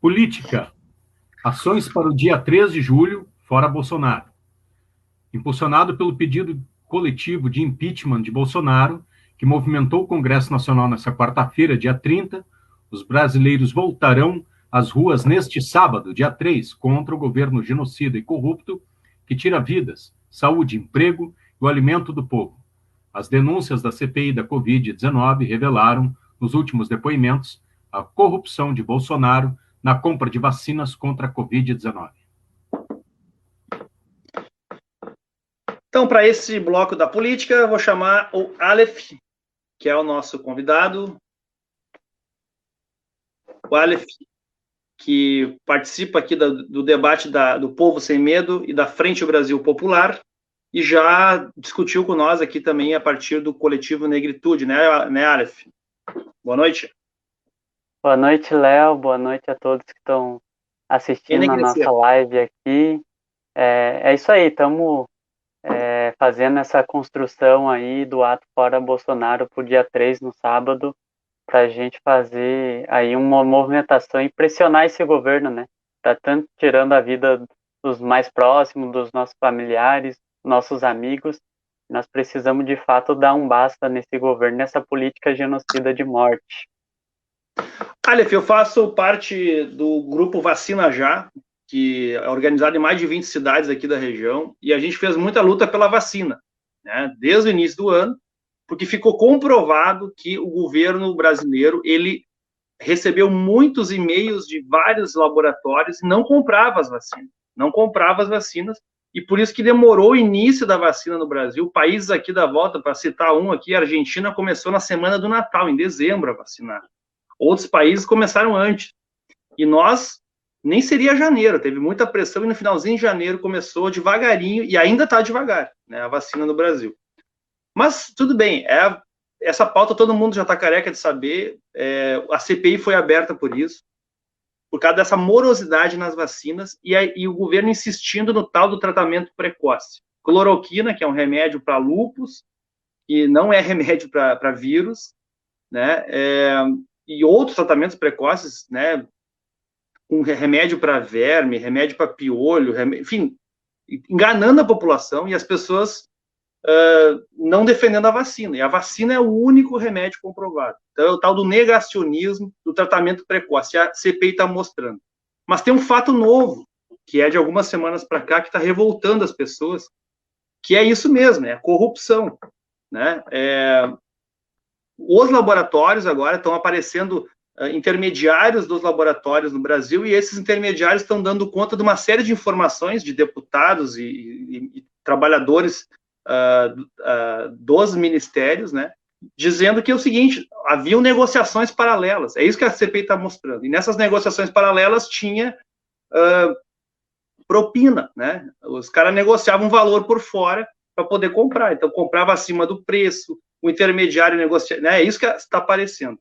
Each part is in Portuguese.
Política. Ações para o dia 3 de julho, fora Bolsonaro. Impulsionado pelo pedido coletivo de impeachment de Bolsonaro, que movimentou o Congresso Nacional nesta quarta-feira, dia 30, os brasileiros voltarão às ruas neste sábado, dia 3, contra o governo genocida e corrupto que tira vidas, saúde, emprego e o alimento do povo. As denúncias da CPI da Covid-19 revelaram, nos últimos depoimentos, a corrupção de Bolsonaro na compra de vacinas contra a Covid-19. Então, para esse bloco da política, eu vou chamar o Aleph, que é o nosso convidado. O Aleph, que participa aqui do debate do Povo Sem Medo e da Frente Brasil Popular, e já discutiu com nós aqui também a partir do coletivo Negritude, né, Aleph? Boa noite. Boa noite, Léo. Boa noite a todos que estão assistindo a nossa live aqui. É isso aí, estamos fazendo essa construção aí do ato fora Bolsonaro para o dia 3, no sábado, para a gente fazer aí uma movimentação e pressionar esse governo, né? Tá tanto tirando a vida dos mais próximos, dos nossos familiares, nossos amigos. Nós precisamos, de fato, dar um basta nesse governo, nessa política genocida de morte. Aleph, eu faço parte do grupo Vacina Já, que é organizado em mais de 20 cidades aqui da região, e a gente fez muita luta pela vacina, né, desde o início do ano, porque ficou comprovado que o governo brasileiro, ele recebeu muitos e-mails de vários laboratórios e não comprava as vacinas, e por isso que demorou o início da vacina no Brasil. Países aqui da volta, para citar um aqui, a Argentina começou na semana do Natal, em dezembro, a vacinar. Outros países começaram antes. E nós, nem seria janeiro, teve muita pressão, e no finalzinho de janeiro começou devagarinho, e ainda está devagar, né, a vacina no Brasil. Mas, tudo bem, essa pauta todo mundo já está careca de saber, a CPI foi aberta por isso, por causa dessa morosidade nas vacinas, e o governo insistindo no tal do tratamento precoce. Cloroquina, que é um remédio para lúpus, e não é remédio para vírus, né, e outros tratamentos precoces, né, com remédio para verme, remédio para piolho, enfim, enganando a população e as pessoas não defendendo a vacina. E a vacina é o único remédio comprovado. Então, é o tal do negacionismo do tratamento precoce. A CPI está mostrando. Mas tem um fato novo, que é de algumas semanas para cá, que está revoltando as pessoas, que é isso mesmo, é a corrupção, né? Os laboratórios agora estão aparecendo intermediários dos laboratórios no Brasil, e esses intermediários estão dando conta de uma série de informações de deputados e trabalhadores dos ministérios, né, dizendo que é o seguinte: haviam negociações paralelas. É isso que a CPI está mostrando. E nessas negociações paralelas tinha propina, né? Os caras negociavam um valor por fora para poder comprar. Então, comprava acima do preço, o intermediário negocia, né? É isso que está aparecendo.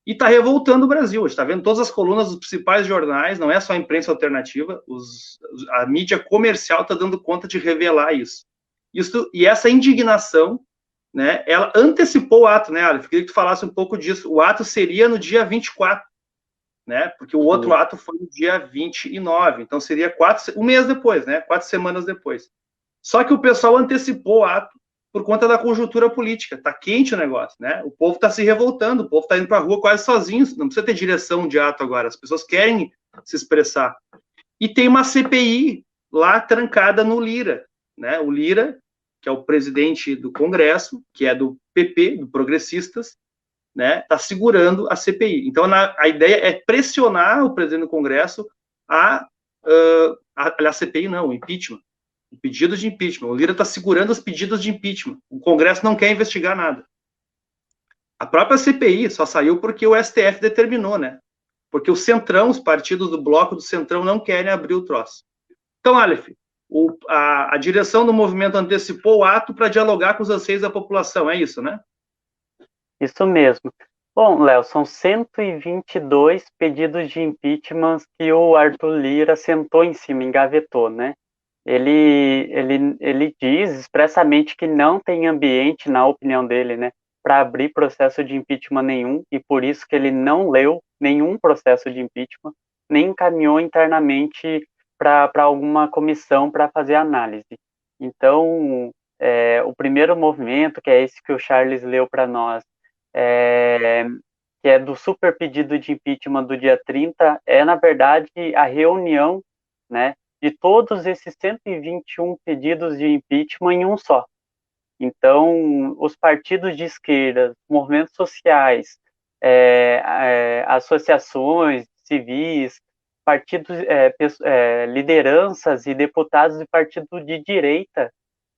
E está revoltando o Brasil. A gente está vendo todas as colunas dos principais jornais, não é só a imprensa alternativa, a mídia comercial está dando conta de revelar isso. E essa indignação, né, ela antecipou o ato, né, Aleph? Eu queria que tu falasse um pouco disso. O ato seria no dia 24, né, porque o outro ato foi no dia 29, então seria um mês depois, né, 4 semanas depois. Só que o pessoal antecipou o ato por conta da conjuntura política. Tá quente o negócio, né? O povo está se revoltando, o povo está indo para a rua quase sozinho, não precisa ter direção de ato agora, as pessoas querem se expressar. E tem uma CPI lá trancada no Lira, né? O Lira, que é o presidente do Congresso, que é do PP, do Progressistas, né? Está segurando a CPI. Então, a ideia é pressionar o presidente do Congresso a CPI não, o impeachment. O pedido de impeachment. O Lira está segurando os pedidos de impeachment. O Congresso não quer investigar nada. A própria CPI só saiu porque o STF determinou, né? Porque o Centrão, os partidos do bloco do Centrão não querem abrir o troço. Então, Aleph, a direção do movimento antecipou o ato para dialogar com os anseios da população, é isso, né? Isso mesmo. Bom, Léo, são 122 pedidos de impeachment que o Arthur Lira sentou em cima, engavetou, né? Ele diz expressamente que não tem ambiente, na opinião dele, né, para abrir processo de impeachment nenhum, e por isso que ele não leu nenhum processo de impeachment. nem encaminhou internamente para alguma comissão para fazer análise. Então, o primeiro movimento, que é esse que o Charles leu para nós, que é do super pedido de impeachment do dia 30, é, na verdade, a reunião, né, de todos esses 121 pedidos de impeachment em um só. Então, os partidos de esquerda, movimentos sociais, associações civis, partidos, lideranças e deputados de partido de direita,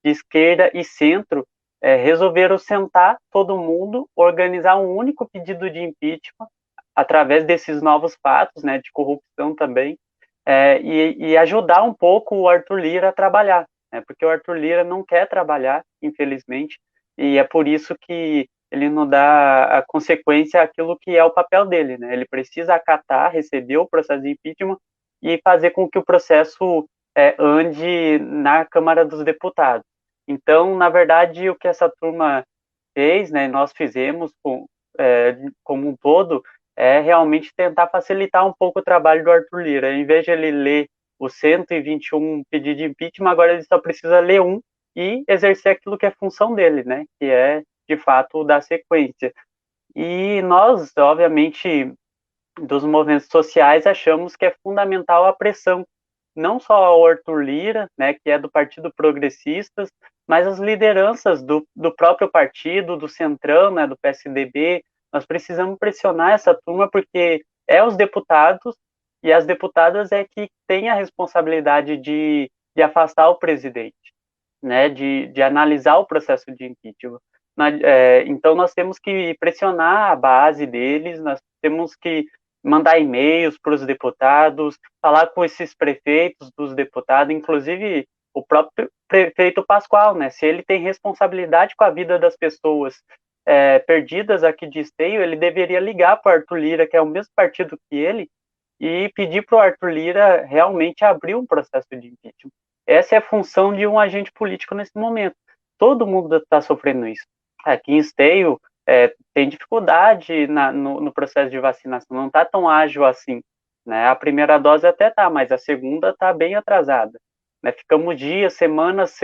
de esquerda e centro, resolveram sentar todo mundo, organizar um único pedido de impeachment, através desses novos fatos, né, de corrupção também, e ajudar um pouco o Arthur Lira a trabalhar, né, porque o Arthur Lira não quer trabalhar, infelizmente, e é por isso que ele não dá a consequência àquilo que é o papel dele, né, ele precisa acatar, receber o processo de impeachment e fazer com que o processo ande na Câmara dos Deputados. Então, na verdade, o que essa turma fez, né, nós fizemos como um todo, é realmente tentar facilitar um pouco o trabalho do Arthur Lira. Em vez de ele ler os 121 pedidos de impeachment, agora ele só precisa ler um e exercer aquilo que é função dele, né, que é, de fato, dar sequência. E nós, obviamente, dos movimentos sociais, achamos que é fundamental a pressão, não só ao Arthur Lira, né, que é do Partido Progressistas, mas as lideranças do próprio partido, do Centrão, né, do PSDB. Nós precisamos pressionar essa turma, porque é os deputados e as deputadas é que têm a responsabilidade de afastar o presidente, né, de analisar o processo de impeachment. Então, nós temos que pressionar a base deles, nós temos que mandar e-mails para os deputados, falar com esses prefeitos dos deputados, inclusive o próprio prefeito Pascoal, né? Se ele tem responsabilidade com a vida das pessoas perdidas aqui de Esteio, ele deveria ligar para o Arthur Lira, que é o mesmo partido que ele, e pedir para o Arthur Lira realmente abrir um processo de impeachment. Essa é a função de um agente político nesse momento. Todo mundo está sofrendo isso. Aqui em Esteio, tem dificuldade no processo de vacinação, não está tão ágil assim, né? A primeira dose até está, mas a segunda está bem atrasada, né? Ficamos dias, semanas,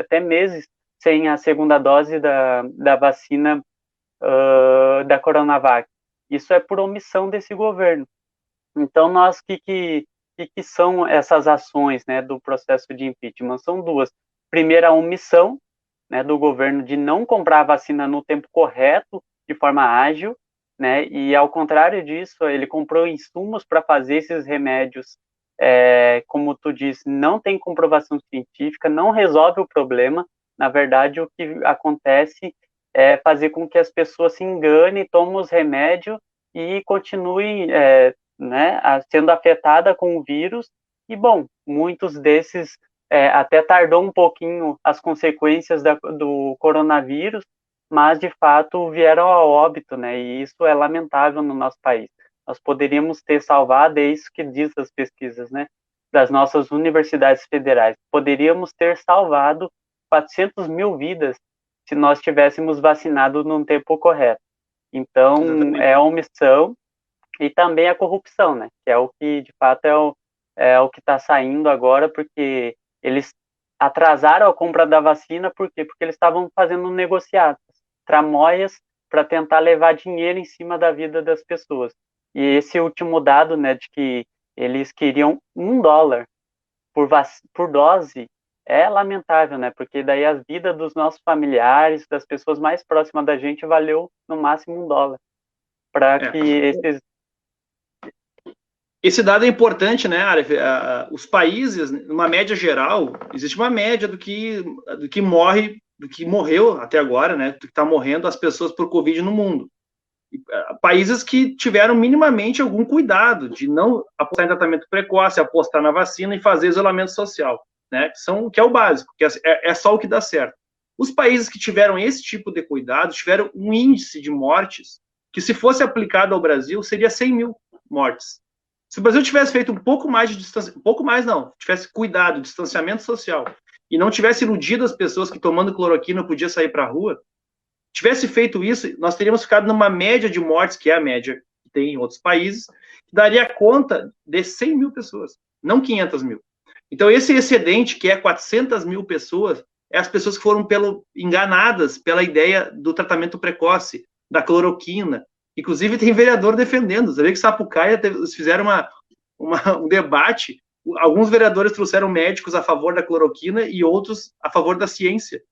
até meses sem a segunda dose da vacina da Coronavac. Isso é por omissão desse governo. Então, nós, que são essas ações, né, do processo de impeachment? São duas. Primeiro, a omissão, né, do governo de não comprar a vacina no tempo correto, de forma ágil, né, e ao contrário disso, ele comprou insumos para fazer esses remédios, como tu disse, não tem comprovação científica, não resolve o problema. Na verdade, o que acontece é fazer com que as pessoas se enganem, tomem os remédios e continuem né, sendo afetada com o vírus. E, bom, muitos desses até tardou um pouquinho as consequências do coronavírus, mas, de fato, vieram a óbito, né? E isso é lamentável no nosso país. Nós poderíamos ter salvado, é isso que diz as pesquisas, né, das nossas universidades federais. Poderíamos ter salvado 400 mil vidas se nós tivéssemos vacinado no tempo correto. Então, exatamente, é a omissão e também a corrupção, né? Que é o que, de fato, é o que está saindo agora, porque eles atrasaram a compra da vacina, por quê? Porque eles estavam fazendo negociatas, tramóias, para tentar levar dinheiro em cima da vida das pessoas. E esse último dado, né, de que eles queriam $1 por dose, é lamentável, né? Porque daí a vida dos nossos familiares, das pessoas mais próximas da gente, valeu no máximo $1. Para que esses... Esse dado é importante, né, Aleph? Os países, numa média geral, existe uma média do que morre, do que morreu até agora, né? Do que está morrendo as pessoas por Covid no mundo. Países que tiveram minimamente algum cuidado de não apostar em tratamento precoce, apostar na vacina e fazer isolamento social, né? Que é o básico, que é só o que dá certo. Os países que tiveram esse tipo de cuidado tiveram um índice de mortes que, se fosse aplicado ao Brasil, seria 100 mil mortes. Se o Brasil tivesse feito um pouco mais de distanciamento, um pouco mais não, tivesse cuidado, distanciamento social, e não tivesse iludido as pessoas que tomando cloroquina não podia sair para a rua, tivesse feito isso, nós teríamos ficado numa média de mortes, que é a média tem em outros países, que daria conta de 100 mil pessoas, não 500 mil. Então, esse excedente, que é 400 mil pessoas, é as pessoas que foram enganadas pela ideia do tratamento precoce, da cloroquina. Inclusive, tem vereador defendendo. Você vê que Sapucaia eles fizeram um debate. Alguns vereadores trouxeram médicos a favor da cloroquina e outros a favor da ciência.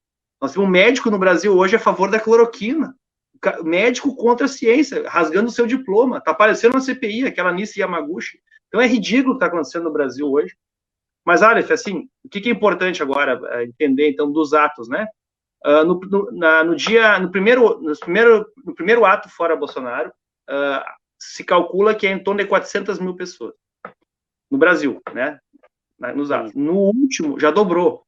Nós temos um médico no Brasil hoje a favor da cloroquina. Médico contra a ciência, rasgando o seu diploma. Está aparecendo na CPI, aquela Nice Yamaguchi. Então, é ridículo o que está acontecendo no Brasil hoje. Mas, Aleph, assim, o que é importante agora entender, então, dos atos, né? No primeiro ato fora Bolsonaro, se calcula que é em torno de 400 mil pessoas no Brasil, né? Nos atos. No último, já dobrou.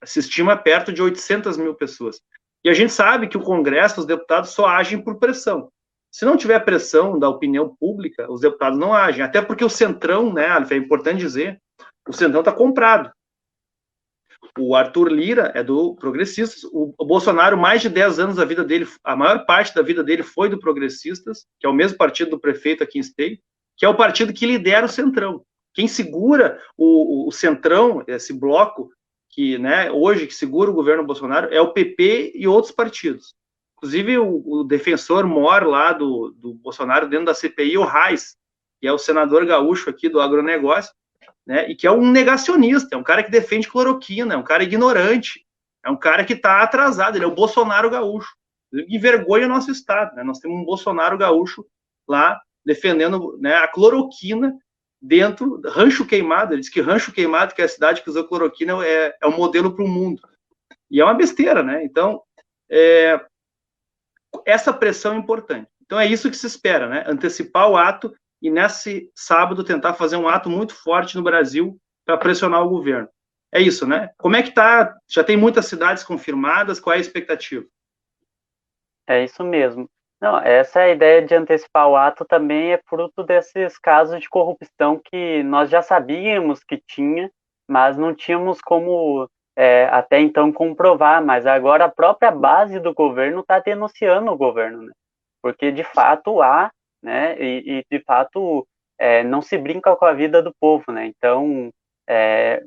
Se estima perto de 800 mil pessoas. E a gente sabe que o Congresso, os deputados só agem por pressão. Se não tiver pressão da opinião pública, os deputados não agem. Até porque o Centrão, né, Aleph, é importante dizer, o Centrão está comprado. O Arthur Lira é do Progressistas. O Bolsonaro, mais de 10 anos da vida dele, a maior parte da vida dele foi do Progressistas, que é o mesmo partido do prefeito aqui em Esteio, que é o partido que lidera o Centrão. Quem segura o Centrão, esse bloco, que, né, hoje que segura o governo Bolsonaro, é o PP e outros partidos. Inclusive, o defensor mor lá do Bolsonaro dentro da CPI, o Reis, que é o senador gaúcho aqui do agronegócio, né, e que é um negacionista, é um cara que defende cloroquina, é um cara ignorante, é um cara que está atrasado, ele é o Bolsonaro gaúcho. Envergonha o nosso estado, né? Nós temos um Bolsonaro gaúcho lá defendendo, né, a cloroquina dentro do Rancho Queimado. Ele diz que Rancho Queimado, que é a cidade que usou cloroquina, é um modelo para o mundo. E é uma besteira, né? Então, essa pressão é importante. Então, é isso que se espera, né? Antecipar o ato e, nesse sábado, tentar fazer um ato muito forte no Brasil para pressionar o governo. É isso, né? Como é que tá? Já tem muitas cidades confirmadas, qual é a expectativa? É isso mesmo. Não, essa ideia de antecipar o ato também é fruto desses casos de corrupção que nós já sabíamos que tinha, mas não tínhamos como até então comprovar, mas agora a própria base do governo está denunciando o governo, né? Porque de fato há, né? E de fato não se brinca com a vida do povo, né? Então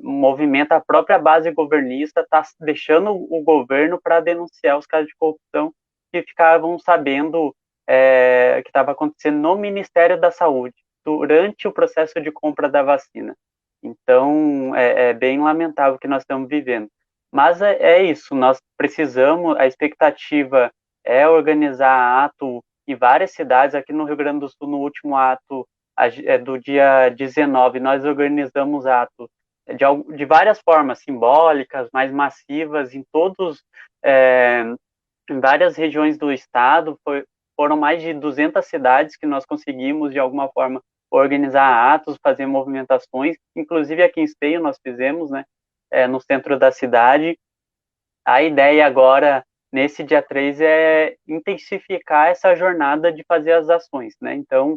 movimenta a própria base governista, está deixando o governo para denunciar os casos de corrupção que ficavam sabendo que estava acontecendo no Ministério da Saúde durante o processo de compra da vacina. Então é bem lamentável o que nós estamos vivendo. Mas é isso, nós precisamos, a expectativa é organizar ato em várias cidades. Aqui no Rio Grande do Sul, no último ato do dia 19, nós organizamos ato de várias formas, simbólicas, mais massivas, em várias regiões do estado. Foram mais de 200 cidades que nós conseguimos, de alguma forma, organizar atos, fazer movimentações, inclusive aqui em Esteio nós fizemos, né, no centro da cidade. A ideia agora, nesse dia 3, é intensificar essa jornada de fazer as ações, né? Então,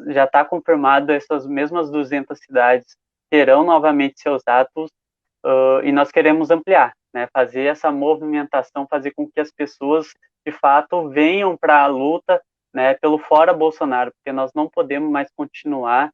já está confirmado, essas mesmas 200 cidades terão novamente seus atos, e nós queremos ampliar, né? Fazer essa movimentação, fazer com que as pessoas, de fato, venham para a luta, né, pelo fora Bolsonaro, porque nós não podemos mais continuar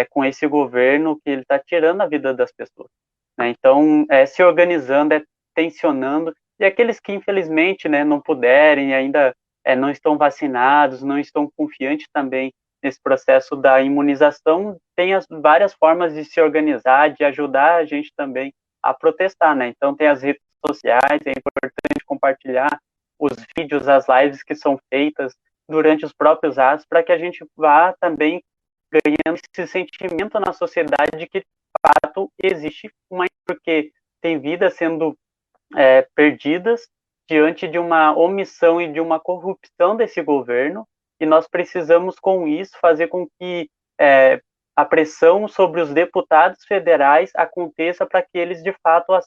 com esse governo que ele está tirando a vida das pessoas, né? Então, se organizando, tensionando, e aqueles que, infelizmente, né, não puderem, ainda não estão vacinados, não estão confiantes também nesse processo da imunização, tem as várias formas de se organizar, de ajudar a gente também a protestar, né? Então, tem as redes sociais, é importante compartilhar os vídeos, as lives que são feitas durante os próprios atos, para que a gente vá também ganhando esse sentimento na sociedade de que, de fato, existe porque tem vidas sendo perdidas diante de uma omissão e de uma corrupção desse governo, e nós precisamos, com isso, fazer com que a pressão sobre os deputados federais aconteça para que eles, de fato,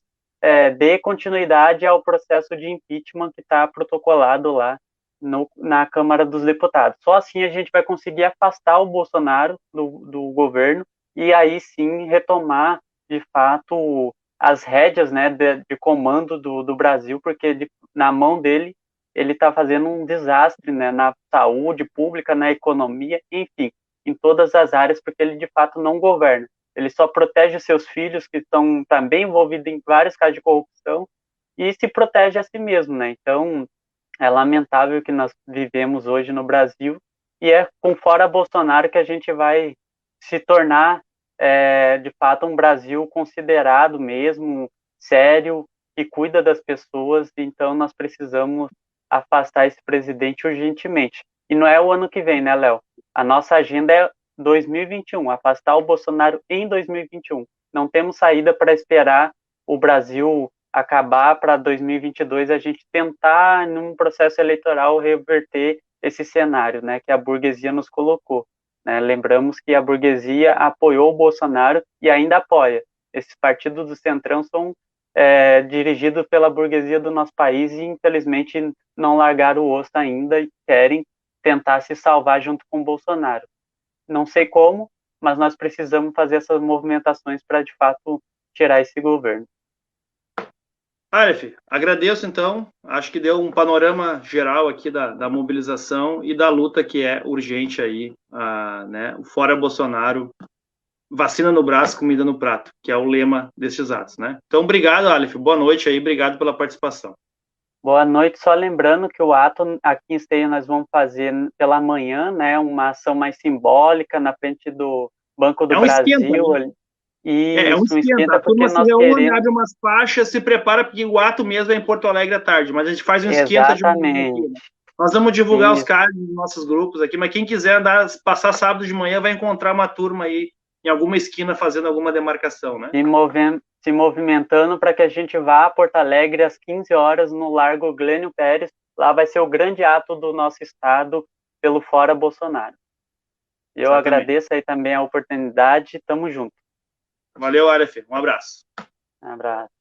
dê continuidade ao processo de impeachment que está protocolado lá na Câmara dos Deputados. Só assim a gente vai conseguir afastar o Bolsonaro do governo e aí sim retomar, de fato, as rédeas, né, de comando do Brasil, porque na mão dele ele está fazendo um desastre, né, na saúde pública, na economia, enfim, em todas as áreas, porque ele de fato não governa. Ele só protege seus filhos, que estão também envolvidos em vários casos de corrupção, e se protege a si mesmo, né? Então, é lamentável que nós vivemos hoje no Brasil, e é com fora Bolsonaro que a gente vai se tornar, de fato, um Brasil considerado mesmo, sério, que cuida das pessoas. Então nós precisamos afastar esse presidente urgentemente. E não é o ano que vem, né, Léo? A nossa agenda é 2021, afastar o Bolsonaro em 2021. Não temos saída para esperar o Brasil acabar para 2022 a gente tentar, num processo eleitoral, reverter esse cenário, né, que a burguesia nos colocou. Né? Lembramos que a burguesia apoiou o Bolsonaro e ainda apoia. Esses partidos do Centrão são dirigidos pela burguesia do nosso país e, infelizmente, não largaram o osso ainda e querem tentar se salvar junto com o Bolsonaro. Não sei como, mas nós precisamos fazer essas movimentações para, de fato, tirar esse governo. Aleph, agradeço então, acho que deu um panorama geral aqui da mobilização e da luta que é urgente aí, né, fora Bolsonaro, vacina no braço, comida no prato, que é o lema destes atos, né? Então, obrigado, Aleph, boa noite aí, obrigado pela participação. Boa noite, só lembrando que o ato aqui em Esteio nós vamos fazer pela manhã, né, uma ação mais simbólica na frente do Banco do Brasil. Esquenta, né? Isso, um esquenta. A turma se reúne, abre umas faixas, se prepara, porque o ato mesmo é em Porto Alegre à tarde, mas a gente faz um esquenta de manhã aqui, né? Nós vamos divulgar os cards nos nossos grupos aqui, mas quem quiser passar sábado de manhã vai encontrar uma turma aí em alguma esquina fazendo alguma demarcação, né? Se movimentando para que a gente vá a Porto Alegre às 15 horas no Largo Glênio Pérez. Lá vai ser o grande ato do nosso estado pelo Fora Bolsonaro. Eu agradeço aí também a oportunidade. Tamo junto. Valeu, Aleph. Um abraço. Um abraço.